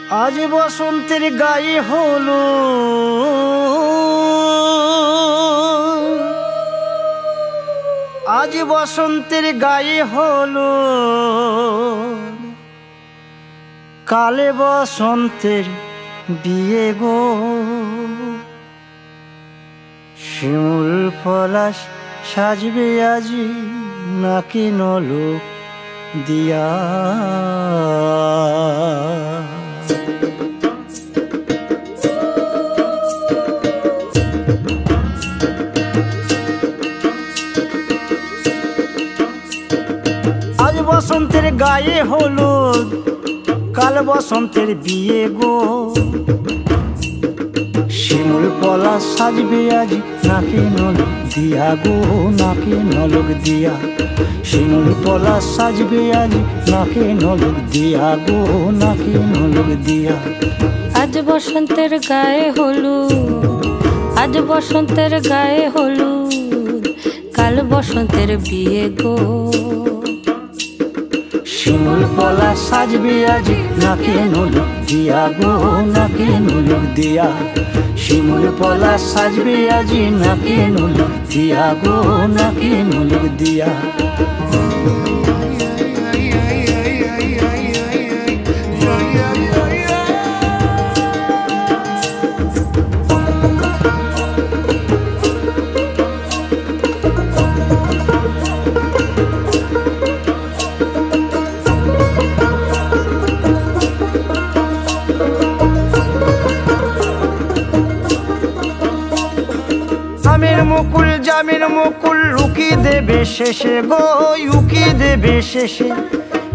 আজ বসন্তের গায়ে হলো আজ বসন্তের গায়ে হলো কালে বসন্তের বিয়ে গো। শিমুল পলাশ সাজবে আজি নাকি নলক দিয়া। আজ বসন্তের গায়ে হলুদ কাল বসন্তের বিয়ে গো। শিমুল পলাশ সাজবে আজ নাকি নলক দিয়া গো, নাকি নলক দিয়া। শিমুল পলাশ সাজবে আজ নাকি নলক দিয়া গো, নাকি নলক দিয়া। আজ বসন্তের গায়ে হলুদ আজ বসন্তের গায়ে হলুদ কাল বসন্তের বিয়ে গো। শিমুল পলাশ সাজবে আজ নাকি নলক দিয়া গো, নাকি নলক দিয়া। শিমুল পলাশ সাজবে আজ নাকি নলক দিয়া গো, নাকি নলক দিয়া। আমের মুকুল জামের মুকুল লুকি দেবে শেষে গো, উকি দেবে শেষে।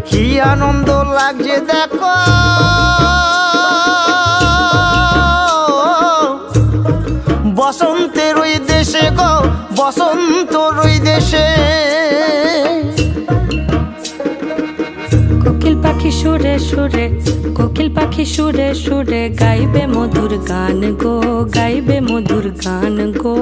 কি আনন্দ লাগছে দেখো বসন্তের ওই দেশে গো, বসন্তর ওই দেশে। কোকিল পাখি সুরে সুরে কোকিল পাখি সুরে সুরে গাইবে মধুর গান গো, গাইবে মধুর গান গো।